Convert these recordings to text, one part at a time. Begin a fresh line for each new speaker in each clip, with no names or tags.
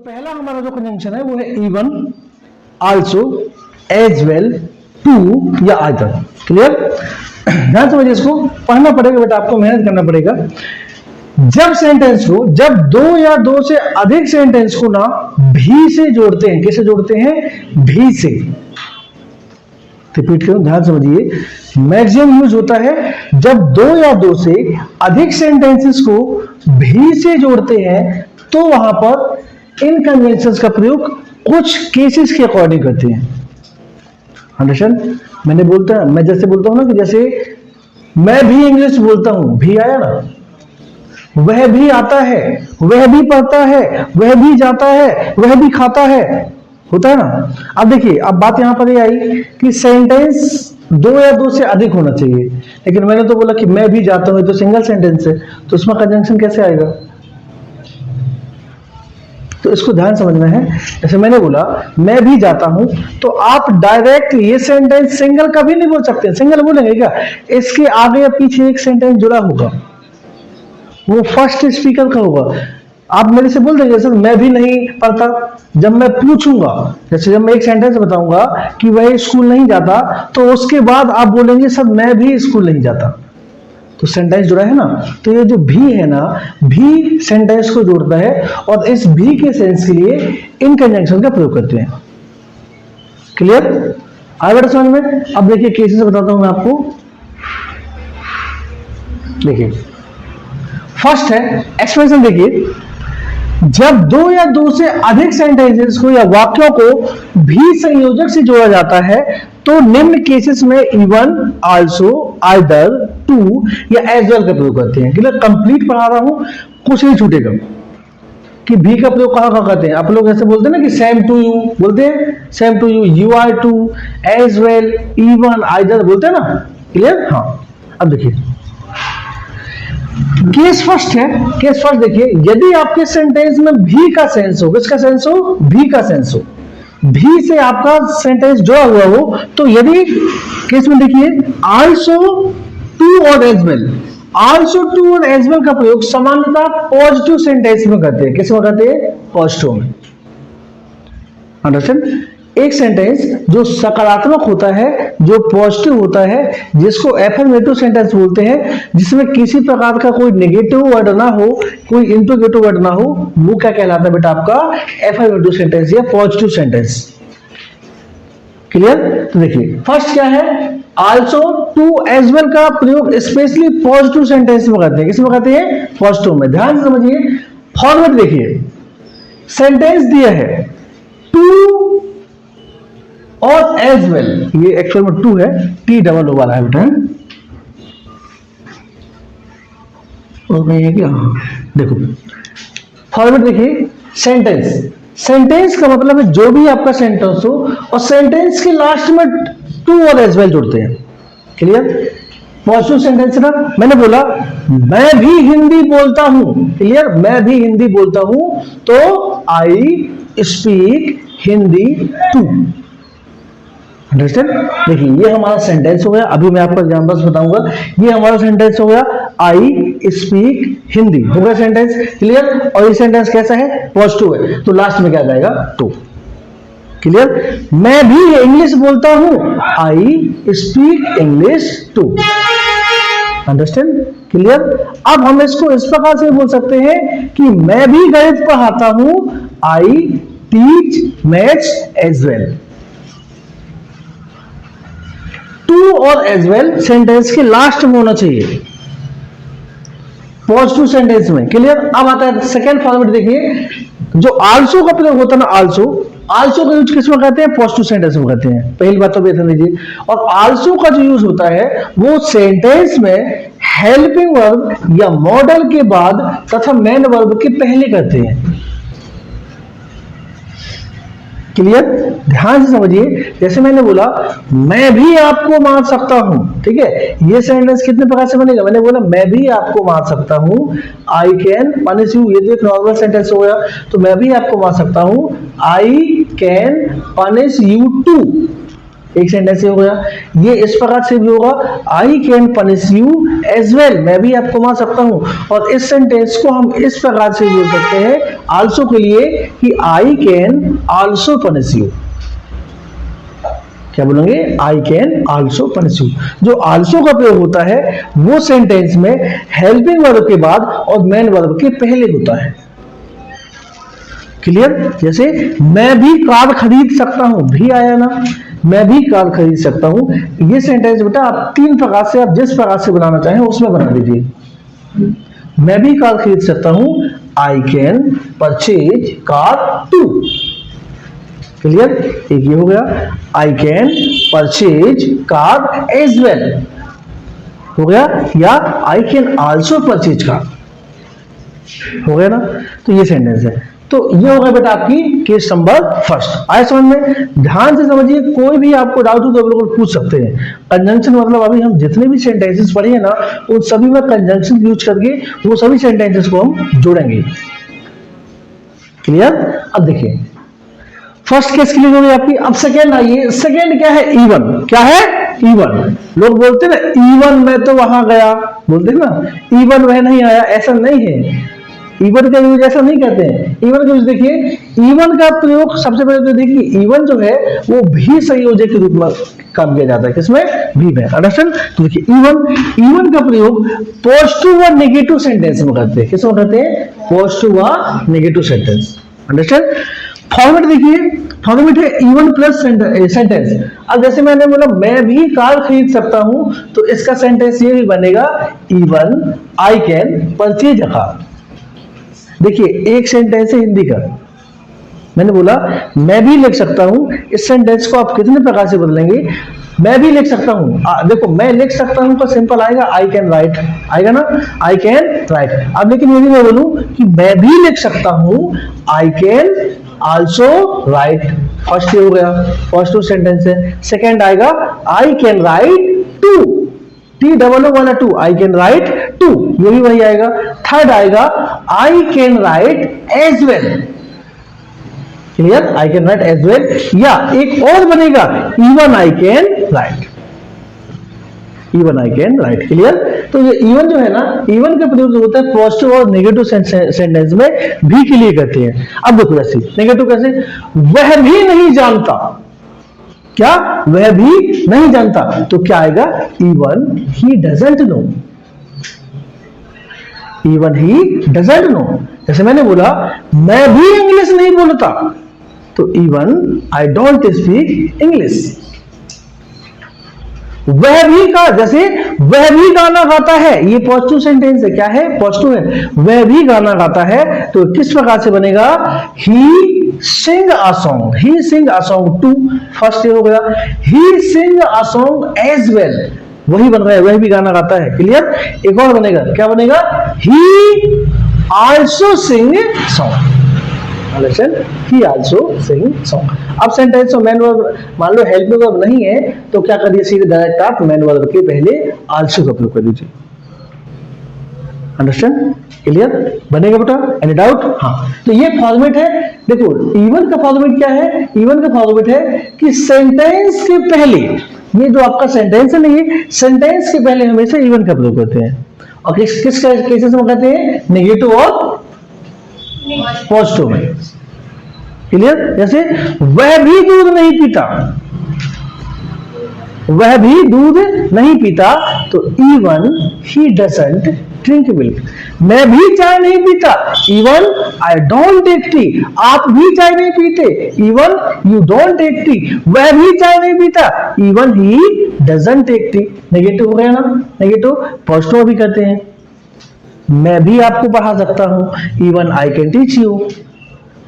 पहला हमारा जो कंजंक्शन है वो है even, also, as well, too या आइदर। क्लियर? ध्यान समझिए, इसको पढ़ना पड़ेगा बेटा, आपको मेहनत करना पड़ेगा। जब सेंटेंस को, जब दो या दो से अधिक सेंटेंस को ना भी से जोड़ते हैं, किसे जोड़ते हैं? भी से। रिपीट करूं, ध्यान समझिए। मैक्सिमम यूज होता है जब दो या दो से अधिक सेंटेंसेस को भी से जोड़ते हैं, तो वहां पर इन कन्वेंशंस का प्रयोग कुछ केसेस के अकॉर्डिंग करते हैं। अंडरस्टैंड? मैं जैसे बोलता हूं ना, कि जैसे मैं भी इंग्लिश बोलता हूं, भी आया ना, वह भी आता है, वह भी पढ़ता है, वह भी जाता है, वह भी खाता है, होता है ना। अब देखिए, अब बात यहां पर ये आई कि सेंटेंस दो या दो से अधिक होना चाहिए, लेकिन मैंने तो बोला कि मैं भी जाता हूं, तो सिंगल सेंटेंस है, तो इसमें कंजंक्शन कैसे आएगा? तो इसको ध्यान समझना है। जैसे मैंने बोला मैं भी जाता हूं, तो आप डायरेक्ट ये सेंटेंस सिंगल कभी नहीं बोल सकते। सिंगल बोलेंगे क्या? इसके आगे या पीछे एक सेंटेंस जुड़ा होगा, वो फर्स्ट स्पीकर का होगा। आप मेरे से बोल देंगे सर मैं भी नहीं पढ़ता, जब मैं पूछूंगा, जैसे जब मैं एक सेंटेंस बताऊंगा कि वह स्कूल नहीं जाता, तो उसके बाद आप बोलेंगे सर मैं भी स्कूल नहीं जाता, तो सेंटेंस जुड़ा है ना। तो ये जो भी है ना, भी सेंटेंस को जोड़ता है, और इस भी के सेंस के लिए इन कंजंक्शन का प्रयोग करते हैं। क्लियर? आए बेटा समझ में? अब देखिए केसेस बताता हूं मैं आपको। देखिए, फर्स्ट है एक्सप्रेशन। देखिए, जब दो या दो से अधिक सेंटेंसेस को या वाक्यों को भी संयोजक से जोड़ा जाता है, तो निम्न केसेस में इवन, आल्सो, आइदर, टू या एज वेल का प्रयोग करते हैं। क्लियर? कंप्लीट पढ़ा रहा हूं, कुछ नहीं छूटेगा। कि भी का प्रयोग कहां कहां करते हैं? आप लोग ऐसे बोलते हैं ना कि सेम टू यू, बोलते हैं same to you, you are too, as well, even, either, बोलते हैं ना। क्लियर? हाँ। अब देखिए केस फर्स्ट है। केस फर्स्ट देखिए, यदि आपके सेंटेंस में भी का सेंस हो, किसका सेंस हो? भी का सेंस हो, भी से आपका सेंटेंस जुड़ा हुआ हो, तो यदि केस में देखिए आल्सो, टू और एज वेल, आल्सो, टू और एज वेल का प्रयोग सामान्यतः पॉजिटिव सेंटेंस में करते हैं। किस में करते हैं? पॉजिटिव में। अंडरस्टैंड? एक सेंटेंस जो सकारात्मक होता है, जो पॉजिटिव होता है, जिसको एफर्मेटिव सेंटेंस बोलते हैं, जिसमें किसी प्रकार का कोई नेगेटिव वर्ड ना हो, कोई इंटरोगेटिव वर्ड ना हो, वो क्या कहलाता है बेटा? आपका एफर्मेटिव सेंटेंस या पॉजिटिव सेंटेंस। क्लियर? तो देखिए फर्स्ट क्या है? आल्सो, टू, एज वेल का प्रयोग स्पेशली पॉजिटिव सेंटेंस में करते हैं। किसमें करते हैं? पॉजिटिव में। ध्यान से समझिए, फॉर्मेट देखिए, सेंटेंस दिया है टू और एज वेल, ये एक्चुअल में टू है, टी डबल ओ वाला है बेटा, और नहीं है क्या? देखो फॉर्मेट देखिए, सेंटेंस, सेंटेंस का मतलब है जो भी आपका सेंटेंस हो, और सेंटेंस के लास्ट में टू और एज वेल जुड़ते हैं। क्लियर? पॉजिटिव सेंटेंस ना। मैंने बोला मैं भी हिंदी बोलता हूं, क्लियर? मैं भी हिंदी बोलता हूं, तो I speak Hindi too. Understand? देखिए ये हमारा सेंटेंस हो गया। अभी मैं आपको एग्जांपल्स बताऊंगा। ये हमारा सेंटेंस हो गया, आई स्पीक हिंदी, हो गया सेंटेंस। क्लियर? और ये सेंटेंस कैसा है? पॉजिटिव है, तो लास्ट में क्या जाएगा? टू। क्लियर? मैं भी इंग्लिश बोलता हूं, I speak English too. Understand? Clear? अब हम इसको इस प्रकार से बोल सकते हैं कि मैं भी गणित पढ़ाता हूं, I teach maths as well. Too और एज वेल सेंटेंस के लास्ट में होना चाहिए, पॉजिटिव सेंटेंस में। क्लियर? अब आता है सेकेंड फॉर्मेट। देखिए, जो आल्सो का प्रयोग होता है ना, आल्सो, आल्सो का यूज किस में करते हैं? पॉजिटिव सेंटेंस में करते हैं। पहली बात तो ध्यान दीजिए। और आल्सो का जो यूज होता है वो सेंटेंस में हेल्पिंग वर्ब या मॉडल के बाद तथा मेन वर्ब के पहले करते हैं। क्लियर? ध्यान से समझिए। जैसे मैंने बोला मैं भी आपको मार सकता हूं, ठीक है? ये सेंटेंस कितने प्रकार से बनेगा? मैंने बोला मैं भी आपको मार सकता हूं, आई कैन पनिश यू, ये एक नॉर्मल सेंटेंस हो गया। तो मैं भी आपको मार सकता हूं, I can punish you too, एक सेंटेंस हो गया। ये इस प्रकार से भी होगा, I can punish you as well, मैं भी आपको मार सकता हूं। और इस सेंटेंस को हम इस प्रकार से बोल सकते हैं, आल्सो के लिए कि आई कैन आल्सो पनिश यू। क्या बोलेंगे? आई कैन आल्सो पनिश यू। जो आल्सो का प्रयोग होता है वो सेंटेंस में हेल्पिंग वर्ब के बाद और मेन वर्ब के पहले होता है। क्लियर? जैसे मैं भी कार खरीद सकता हूं, भी आया ना, मैं भी कार खरीद सकता हूं। ये सेंटेंस बेटा आप 3 प्रकार से, आप जिस प्रकार से बनाना चाहें उसमें बना दीजिए। मैं भी कार खरीद सकता हूं, I can purchase car too. Clear? एक ये हो गया, I can purchase car as well हो गया, या I can also purchase car हो गया ना। तो ये सेंटेंस है। तो ये होगा बेटा आपकी केस नंबर फर्स्ट। आए समझ में? ध्यान से समझिए, कोई भी आपको डाउट हो तो बिल्कुल पूछ सकते हैं। कंजंक्शन मतलब अभी हम जितने भी सेंटेंसेस पढ़े हैं ना उन सभी में कंजंक्शन यूज करके वो सभी सेंटेंसेस को हम जोड़ेंगे। क्लियर? अब देखिए फर्स्ट केस क्लियर हो गई आपकी। अब सेकेंड आइए। सेकेंड क्या है? इवन। क्या है? इवन। लोग बोलते ना इवन मैं तो वहां गया, बोलते ना इवन वह नहीं आया, ऐसा नहीं है। इवन का यूज ऐसा नहीं करते हैं। इवन का यूज देखिए, इवन का प्रयोग सबसे पहले तो देखिए इवन जो है वो भी संयोजक के रूप में काम किया जाता है। किसमें? भी में। अंडरस्टैंड? तो देखिए इवन का प्रयोग पॉजिटिव व नेगेटिव सेंटेंस में करते हैं। किसमें करते हैं? पॉजिटिव व नेगेटिव सेंटेंस। अंडरस्टैंड? फॉर्मेट देखिए, फॉर्मेट है इवन प्लस सेंटेंस। अब जैसे मैंने बोला मैं भी कार खरीद सकता हूं, तो इसका सेंटेंस ये भी बनेगा even I can purchase a car. देखिए एक सेंटेंस है हिंदी का, मैंने बोला मैं भी लिख सकता हूं। इस सेंटेंस को आप कितने प्रकार से बदलेंगे? मैं भी लिख सकता हूं, देखो मैं लिख सकता हूं तो सिंपल आएगा आई कैन राइट, आएगा ना, आई कैन राइट। अब लेकिन यदि मैं बोलूं कि मैं भी लिख सकता हूं, I can also write. First ये हो गया, फर्स्ट सेंटेंस है। सेकेंड आएगा I can write too, T double O वाला too, I can write too, ये भी वही आएगा। थर्ड आएगा I can write as well. Clear? I can write as well. या एक और बनेगा even I can write, even I can write. Clear? तो ये इवन जो है ना, इवन का प्रयोग जो होता है पॉजिटिव और नेगेटिव सेंटेंस में भी के लिए करते हैं। अब देखो ऐसे नेगेटिव कैसे? वह भी नहीं जानता। क्या? वह भी नहीं जानता। तो क्या आएगा? Even he doesn't know, even he doesn't know. जैसे मैंने बोला मैं भी इंग्लिश नहीं बोलता, तो even I don't speak English. वह भी का, जैसे वह भी गाना गाता है, ये पॉजिटिव सेंटेंस है। क्या है? पॉजिटिव है। वह भी गाना गाता है, तो किस प्रकार से बनेगा? He sing a song, he sing a song too. First ये हो गया, he sing a song as well, वही बन रहा है, वह भी गाना गाता है। क्लियर? एक और बनेगा, क्या बनेगा? ही आल्सो सिंग सॉन्ग। ही आल्सो सिंग सॉन्ग। अब सेंटेंस में मेन वर्ब मान लो हेल्पिंग वर्ब नहीं है, तो क्या करिए? सीधे डायरेक्ट आप मेन वर्ब के पहले आल्सो का प्रयोग कर दीजिए। अंडरस्टैंड? क्लियर? बनेगा बेटा? Any doubt? हाँ। तो ये फॉर्मेट है। देखो इवन का फॉर्मेट क्या है? इवन का फॉर्मेट है कि सेंटेंस के पहले, ये जो आपका सेंटेंस है नहीं, सेंटेंस के पहले हमेशा इवन का प्रयोग करते हैं। और किस किस केसेस में कहते हैं? नेगेटिव और पॉजिटिव में। क्लियर? जैसे वह भी दूध नहीं पीता, वह भी दूध नहीं पीता, तो even he doesn't drink milk. मैं भी चाय नहीं पीता, even I don't take tea. आप भी चाय नहीं पीते, even you don't take tea. वह भी चाय नहीं पीता, even he doesn't take tea. Negative हो गया ना? नेगेटिव। पॉजिटिव भी करते हैं, मैं भी आपको पढ़ा सकता हूं, even I can teach you.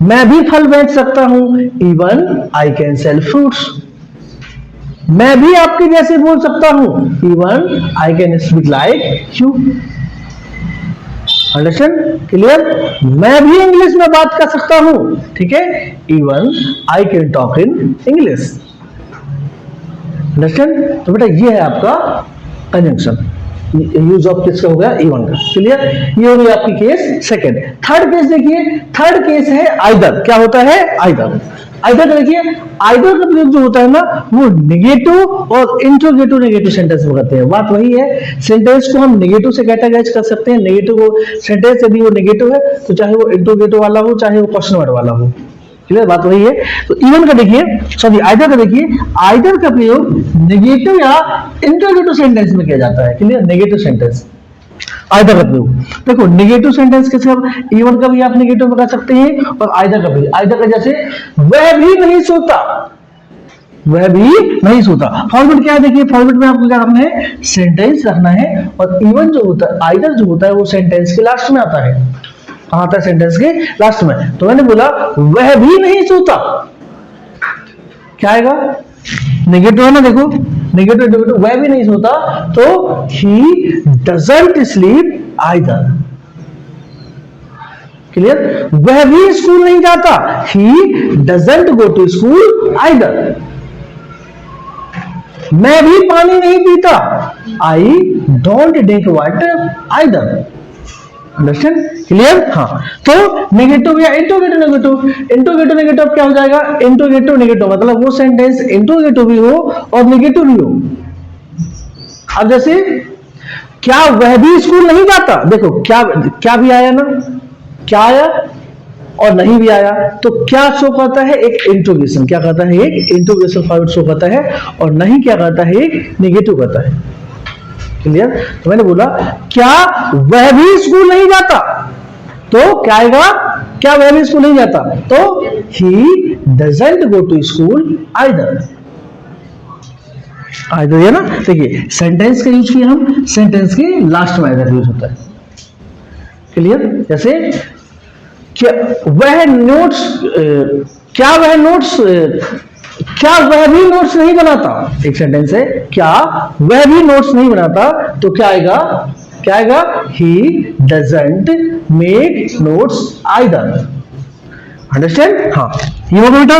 मैं भी फल बेच सकता हूं, even I can sell fruits. मैं भी आपके जैसे बोल सकता हूं, even I can speak like you. Understand? Clear? मैं भी इंग्लिश में बात कर सकता हूं, ठीक है, even I can talk in English. Understand? तो बेटा ये है आपका कंजंक्शन, यूज ऑफ किसका हो गया? इवन का। क्लियर? ये हो गई आपकी केस सेकंड। थर्ड केस देखिए, थर्ड केस है आइदर। क्या होता है? आइदर। आइदर का देखिए, आइदर का प्रयोग जो होता है ना वो नेगेटिव और इंट्रोगेटिव नेगेटिव सेंटेंस में करते हैं। बात वही है, सेंटेंस को हम नेगेटिव से कैटेगराइज कर सकते हैं। नेगेटिव सेंटेंस यदि वो नेगेटिव है तो चाहे वो इंट्रोगेटिव वाला हो चाहे वो क्वेश्चन वर्ड वाला हो। क्लियर, बात वही है। तो इवन का देखिए, सॉरी आइदर का देखिए, आइदर का प्रयोग नेगेटिव या इंट्रोगेटिव सेंटेंस में किया जाता है। क्लियर, नेगेटिव सेंटेंस आइदर का प्रयोग। देखो नेगेटिव सेंटेंस कैसे, इवन का भी आप नेगेटिव में कर सकते हैं और आइदर का भी। आइदर का जैसे वह भी नहीं सोता, वह भी नहीं सोता। फॉरवर्ड क्या है देखिए, फॉरवर्ड में आपको क्या रखना है, सेंटेंस रखना है, और इवन जो होता है, आइदर जो होता है वो सेंटेंस के लास्ट में आता है। कहां आता है, सेंटेंस के लास्ट में। तो मैंने बोला वह भी नहीं सोता, क्या आएगा, नेगेटिव है ना, देखो नेगेटिव नेगेटिव, वह भी नहीं सोता, तो he doesn't sleep either. Clear, वह भी स्कूल नहीं जाता, he doesn't go to school either. मैं भी पानी नहीं पीता, I don't drink water either. Understand, clear. हाँ, तो नेगेटिव या इंट्रोगेटिव नेगेटिव, इंट्रोगेटिव नेगेटिव क्या हो जाएगा, इंट्रोगेटिव नेगेटिव मतलब वो सेंटेंस इंट्रोगेटिव भी हो और नेगेटिव भी हो। अब जैसे क्या वह भी स्कूल नहीं जाता, देखो क्या क्या भी आया ना, क्या आया और नहीं भी आया, तो क्या शो करता है, एक इंट्रोगेशन। क्या करता है, एक इंट्रोगेशन फॉर्मेट शो करता है, और नहीं क्या करता है, एक नेगेटिव करता है। क्लियर, तो मैंने बोला क्या वह भी स्कूल नहीं जाता, तो क्या आएगा, क्या वह भी स्कूल नहीं जाता, तो he doesn't go to school either. Either है ना। देखिए सेंटेंस का यूज किया हम, सेंटेंस के लास्ट में आइदर यूज होता है। क्लियर, जैसे क्या वह नोट्स, क्या वह नोट्स, क्या वह भी नोट्स नहीं बनाता, एक सेंटेंस है, क्या वह भी नोट्स नहीं बनाता, तो क्या आएगा, क्या आएगा, he doesn't make notes either. Understand, हाँ ये होगा बेटा।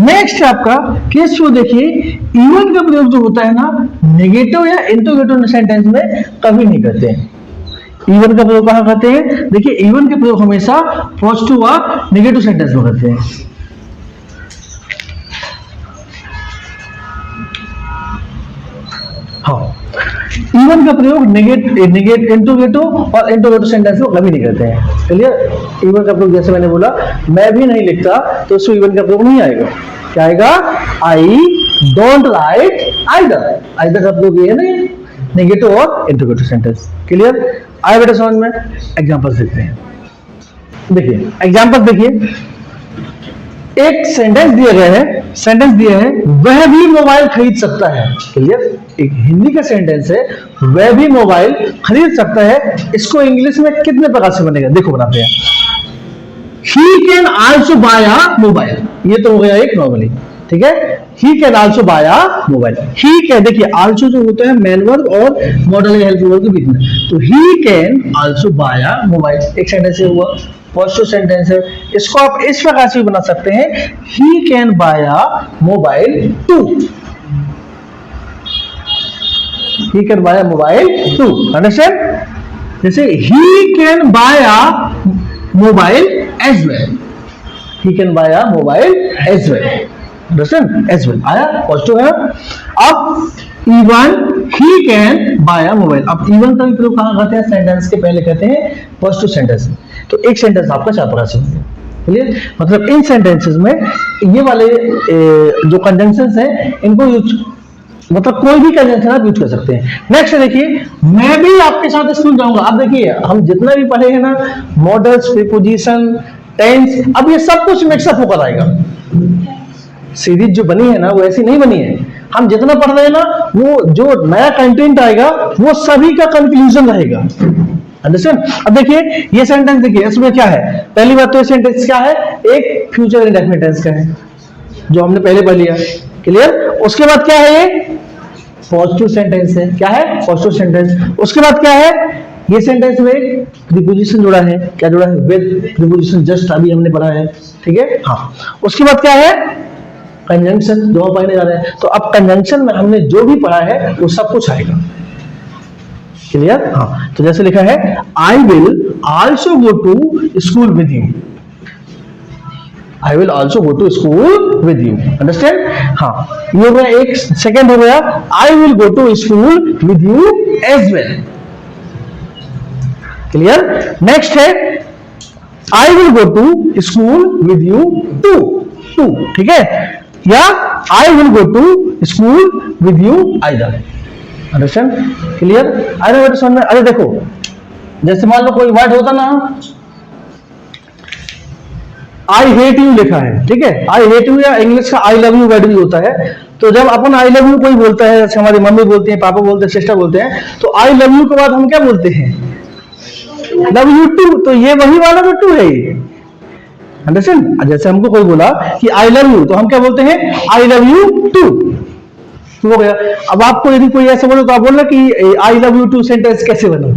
नेक्स्ट है आपका केस टू, देखिए इवन का प्रयोग जो होता है ना नेगेटिव या इंट्रोगेटिव सेंटेंस में कभी नहीं करते हैं। इवन का प्रयोग कहां करते हैं, देखिए इवन का प्रयोग हमेशा पॉजिटिव या नेगेटिव सेंटेंस में करते हैं। हाँ, इवन का प्रयोग नेगेटिव इंट्रोगेटिव और इंट्रोगेटिव सेंटेंस में कभी नहीं करते हैं। क्लियर, इवन का प्रयोग जैसे मैंने बोला मैं भी नहीं लिखता, तो उसमें इवन का प्रयोग नहीं आएगा। क्या आएगा, I don't write either. Either का प्रयोग ये नहीं, नेगेटिव और इंट्रोगेटिव सेंटेंस। क्लियर, आए बेटा समझ में। एग्जांपल्स देखते हैं। देखिए एग्जांपल देखिए, एक सेंटेंस दिया गया है, सेंटेंस दिया है वह भी मोबाइल खरीद सकता है। क्लियर, एक हिंदी का सेंटेंस है, वह भी मोबाइल खरीद सकता है। इसको इंग्लिश में कितने प्रकार से बनेगा, देखो बनाते हैं। He can also by a mobile, ये तो हो गया एक नॉर्मली, ठीक है। He can also by a mobile, he can, देखिए आल्सो जो होता है मैन वर्ब और मॉडल हेल्प वर्ब के बीच में, तो he can also by a mobile, एक सेंटेंस हुआ, पॉजिटिव सेंटेंस है। इसको आप इस प्रकार से भी बना सकते हैं, he can buy a mobile too, he can buy a mobile too. Understand, जैसे he can buy a mobile as well, he can buy a mobile as well. Understand, as well आया, पॉजिटिव है। अब even he can buy a mobile, अब even का भी प्रयोग कहां करते हैं, सेंटेंस के पहले कहते हैं पॉजिटिव सेंटेंस में। तो एक सेंटेंस आपका 4 प्रकार से होंगे। क्लियर, मतलब इन सेंटेंसेस में ये वाले जो कंजंक्शंस हैं इनको यूज, मतलब कोई भी कंजंक्शन आप यूज कर सकते हैं। नेक्स्ट देखिए, मैं भी आपके साथ स्कूल जाऊंगा। अब देखिए हम जितना भी पढ़े हैं ना, मॉडल्स, प्रीपोजिशन, टेंस, अब ये सब कुछ मिक्सअप होकर आएगा। सीरीज जो बनी है ना वो ऐसी नहीं बनी है। हम जितना पढ़ रहे हैं ना, वो जो नया कंटेंट आएगा वो सभी का कंक्लूजन रहेगा। अंडरस्टैंड। अब देखिए ये सेंटेंस, देखिए इसमें क्या है, पहली बात तो ये सेंटेंस क्या है, एक फ्यूचर इंडेफिनिट टेंस का है जो हमने पहले पढ़ लिया। क्लियर, उसके बाद क्या है, ये पॉजिटिव सेंटेंस है। क्या है, पॉजिटिव सेंटेंस। उसके बाद क्या है, ये सेंटेंस में प्रीपोजिशन जुड़ा है। क्या जुड़ा है, विद प्रीपोजिशन, जस्ट अभी हमने पढ़ा है, ठीक है। हाँ, उसके बाद क्या है, कंजंक्शन, जो हम पढ़ने जा रहे हैं। तो अब कंजंक्शन में हमने जो भी पढ़ा है वो सब कुछ आएगा। क्लियर, हाँ। तो जैसे लिखा है, I will also go to school with you. I will also go to school with you, understand. हाँ, ये हो गया। एक सेकेंड हो गया, I will go to school with you as well. Clear. Next है I will go to school with you too, too, ठीक है, या I will go to school with you either, understand, clear. अरे बेटा समझ में, अरे देखो जैसे मान लो कोई वर्ड होता ना, आई हेट यू लिखा है, ठीक है, आई हेट यू या इंग्लिश का आई लव यू वर्ड भी होता है। तो जब अपन आई लव यू कोई बोलता है, जैसे हमारी मम्मी बोलती है, पापा बोलते हैं, सिस्टर बोलते हैं, तो आई लव यू के बाद हम क्या बोलते हैं, लव यू टू। तो ये वही वाला जो टू है ये, अंडरस्टैंड। जैसे हमको कोई बोला कि आई लव यू, तो हम क्या बोलते हैं, आई लव यू टू, हो गया। अब आपको यदि कोई ऐसे बोले तो आप बोलना कि I love you too sentence कैसे बना,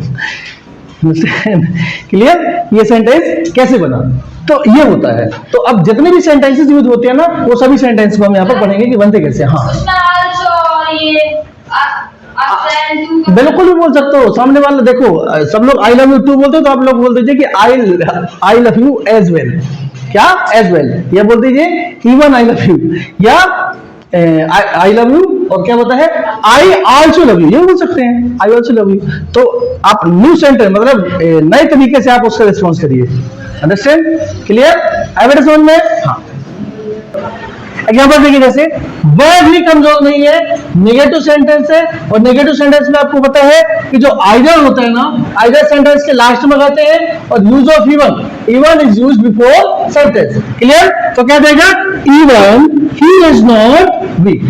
क्लियर, ये सेंटेंस कैसे बना, तो ये होता है। तो अब जितने भी सेंटेंसेस यूज होते हैं ना, वो सभी सेंटेंस को हम यहाँ पर पढ़ेंगे कि बनते कैसे। हाँ, बिल्कुल भी बोल सकते हो। सामने वाला देखो, सब लोग आई लव यू टू बोलते हो, तो आप लोग बोल दीजिए कि I love you as well, क्या, एज वेल, या बोल दीजिए इवन आई लव यू, या आई लव यू, और क्या होता है, आई आल्सो लव यू, ये बोल सकते हैं, आई आल्सो लव यू। तो आप न्यू सेंटेंस मतलब नए तरीके से आप उसका रिस्पॉन्स करिए, अंडरस्टैंड, क्लियर, एविडेंस समझ में। हाँ, एग्जांपल देखिए, जैसे वह भी कमजोर नहीं है, नेगेटिव सेंटेंस है, और नेगेटिव सेंटेंस में आपको पता है कि जो आइदर होता है ना, आइदर सेंटेंस के लास्ट में लगाते हैं, और use of even, even is used before sentence, clear. तो क्या देगा, even he is not weak,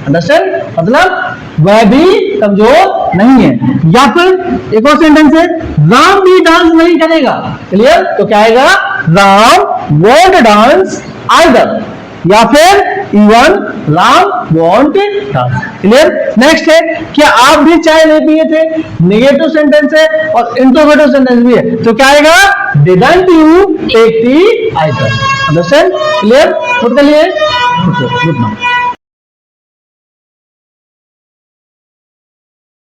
understand, मतलब वह भी कमजोर नहीं है। या फिर एक और सेंटेंस है, राम भी डांस नहीं करेगा, क्लियर। तो क्या आएगा, राम वॉन्ट डांस आइदर, या फिर even Ram want dance, clear. Next है, क्या आप भी चाय नहीं पिए थे, नेगेटिव सेंटेंस है और इंट्रोगेटिव सेंटेंस भी है। तो क्या आएगा, didn't you take tea either, understand, clear. Good, good now.